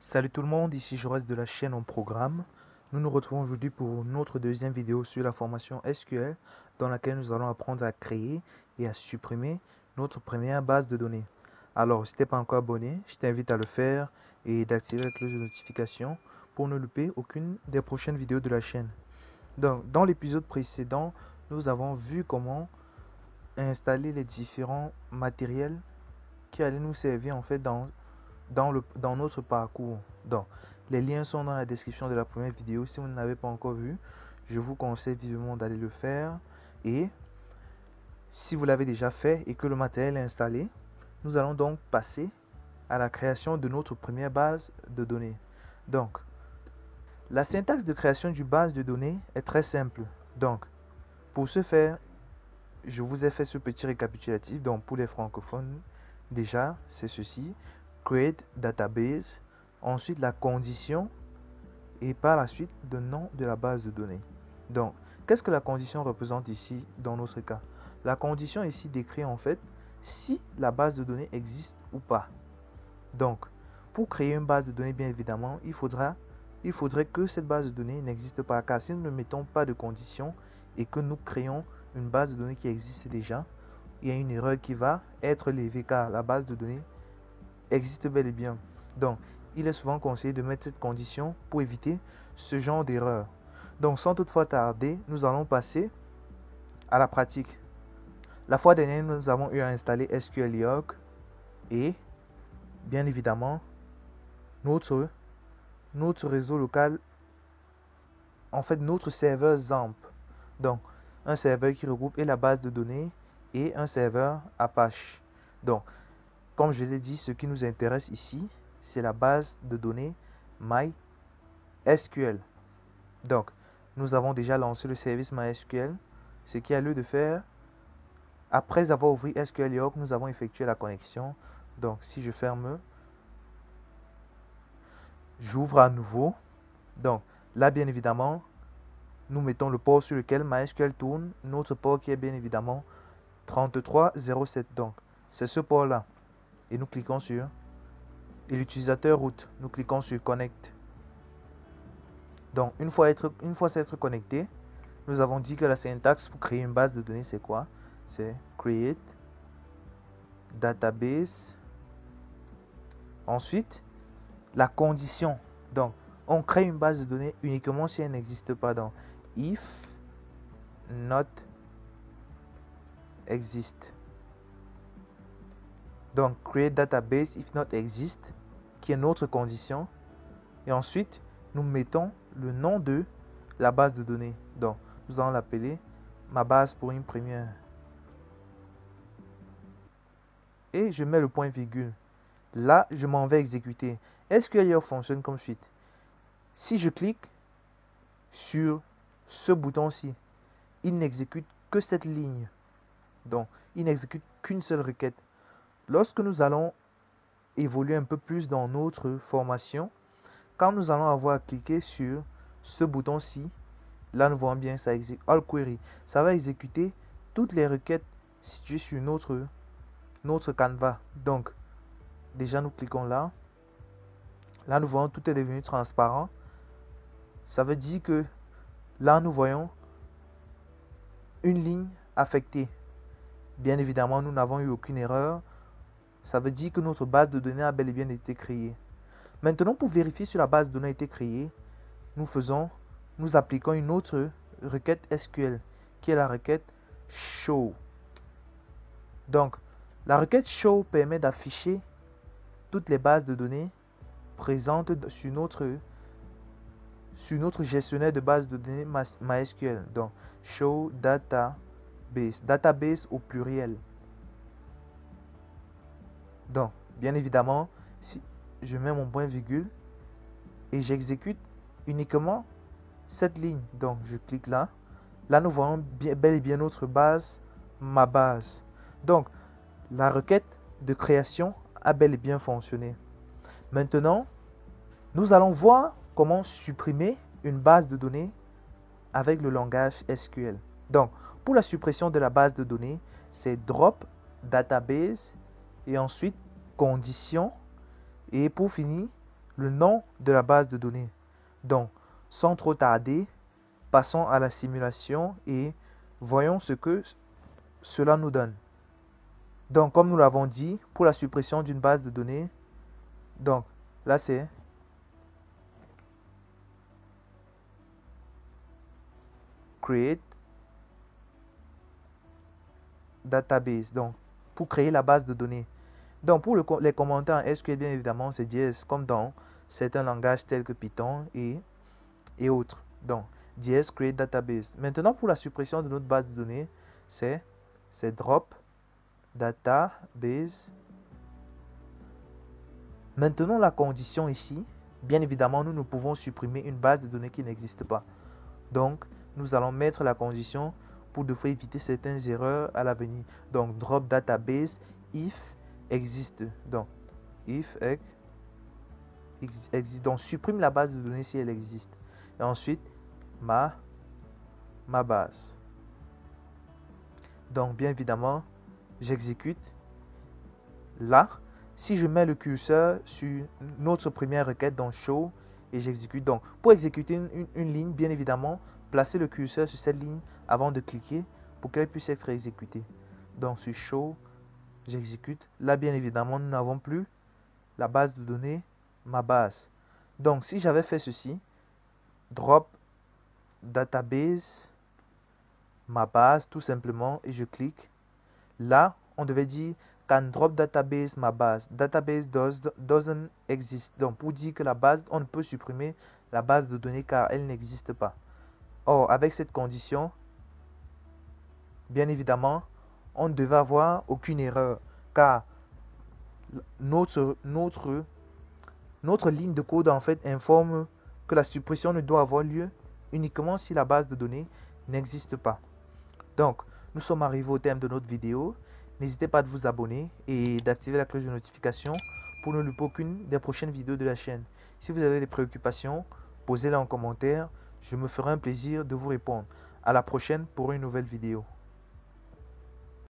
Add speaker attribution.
Speaker 1: Salut tout le monde, ici Jaurès de la chaîne En Programme. Nous nous retrouvons aujourd'hui pour notre deuxième vidéo sur la formation SQL dans laquelle nous allons apprendre à créer et à supprimer notre première base de données. Alors, si tu n'es pas encore abonné, je t'invite à le faire et d'activer la cloche de notification pour ne louper aucune des prochaines vidéos de la chaîne. Donc, dans l'épisode précédent, nous avons vu comment installer les différents matériels qui allaient nous servir en fait dans notre parcours. Donc, les liens sont dans la description de la première vidéo. Si vous ne l'avez pas encore vu, je vous conseille vivement d'aller le faire. Et si vous l'avez déjà fait et que le matériel est installé, nous allons donc passer à la création de notre première base de données. Donc, la syntaxe de création d'une base de données est très simple. Donc, pour ce faire, je vous ai fait ce petit récapitulatif. Donc, pour les francophones, déjà, c'est ceci. Create database, ensuite la condition et par la suite le nom de la base de données. Donc, qu'est-ce que la condition représente ici dans notre cas? La condition ici décrit en fait si la base de données existe ou pas. Donc, pour créer une base de données, bien évidemment, il faudrait que cette base de données n'existe pas, car si nous ne mettons pas de condition et que nous créons une base de données qui existe déjà, il y a une erreur qui va être levée car la base de données existe bel et bien. Donc, il est souvent conseillé de mettre cette condition pour éviter ce genre d'erreur. Donc, sans toutefois tarder, nous allons passer à la pratique. La fois dernière, nous avons eu à installer SQL Yoke et, bien évidemment, notre réseau local, en fait, notre serveur XAMPP. Donc, un serveur qui regroupe et la base de données et un serveur Apache. Donc, comme je l'ai dit, ce qui nous intéresse ici, c'est la base de données MySQL. Donc, nous avons déjà lancé le service MySQL. Ce qui a lieu de faire, après avoir ouvert SQL Yoke, nous avons effectué la connexion. Donc, si je ferme, j'ouvre à nouveau. Donc, là, bien évidemment, nous mettons le port sur lequel MySQL tourne. Notre port qui est bien évidemment 3307. Donc, c'est ce port-là. Et nous cliquons sur et l'utilisateur route. Nous cliquons sur Connect. Donc, une fois s'être connecté, nous avons dit que la syntaxe pour créer une base de données, c'est quoi? C'est create database. Ensuite, la condition. Donc, on crée une base de données uniquement si elle n'existe pas. Donc, if not exist. Donc, create database if not exist, qui est notre condition. Et ensuite, nous mettons le nom de la base de données. Donc, nous allons l'appeler ma base pour une première. Et je mets le point virgule. Là, je m'en vais exécuter. SQL fonctionne comme suite. Si je clique sur ce bouton-ci, il n'exécute que cette ligne. Donc, il n'exécute qu'une seule requête. Lorsque nous allons évoluer un peu plus dans notre formation, quand nous allons avoir cliqué sur ce bouton-ci, là nous voyons bien ça exécute all query. Ça va exécuter toutes les requêtes situées sur notre canevas. Donc, déjà nous cliquons là. Là nous voyons tout est devenu transparent. Ça veut dire que là nous voyons une ligne affectée. Bien évidemment, nous n'avons eu aucune erreur. Ça veut dire que notre base de données a bel et bien été créée. Maintenant, pour vérifier si la base de données a été créée, nous appliquons une autre requête SQL, qui est la requête show. Donc, la requête show permet d'afficher toutes les bases de données présentes sur notre gestionnaire de bases de données MySQL. Donc, show database. Database au pluriel. Donc, bien évidemment, si je mets mon point virgule et j'exécute uniquement cette ligne. Donc, je clique là. Là, nous voyons bel et bien notre base, ma base. Donc, la requête de création a bel et bien fonctionné. Maintenant, nous allons voir comment supprimer une base de données avec le langage SQL. Donc, pour la suppression de la base de données, c'est drop database et ensuite condition et pour finir, le nom de la base de données. Donc, sans trop tarder, passons à la simulation et voyons ce que cela nous donne. Donc, comme nous l'avons dit, pour la suppression d'une base de données, donc là c'est create database. Donc, pour créer la base de données. Donc, pour les commentaires SQL, bien évidemment, c'est JS comme dans certains langages tels que Python et autres. Donc, JS create database. Maintenant, pour la suppression de notre base de données, c'est drop database. Maintenant, la condition ici, bien évidemment, nous ne pouvons supprimer une base de données qui n'existe pas. Donc, nous allons mettre la condition pour de fois éviter certaines erreurs à l'avenir. Donc, drop database if existe. Donc, if existe. Donc, supprime la base de données si elle existe. Et ensuite, ma base. Donc, bien évidemment, j'exécute. Là, si je mets le curseur sur notre première requête dans show et j'exécute. Donc, pour exécuter une ligne, bien évidemment, placez le curseur sur cette ligne avant de cliquer pour qu'elle puisse être exécutée. Donc, sur show, j'exécute. Là, bien évidemment, nous n'avons plus la base de données, ma base. Donc, si j'avais fait ceci, drop database, ma base, tout simplement, et je clique. Là, on devait dire can drop database, ma base. Database doesn't exist. Donc, pour dire que la base, on ne peut supprimer la base de données car elle n'existe pas. Or, avec cette condition, bien évidemment, on ne devait avoir aucune erreur car notre ligne de code en fait informe que la suppression ne doit avoir lieu uniquement si la base de données n'existe pas. Donc, nous sommes arrivés au terme de notre vidéo. N'hésitez pas à vous abonner et d'activer la cloche de notification pour ne louper aucune des prochaines vidéos de la chaîne. Si vous avez des préoccupations, posez-les en commentaire. Je me ferai un plaisir de vous répondre. À la prochaine pour une nouvelle vidéo.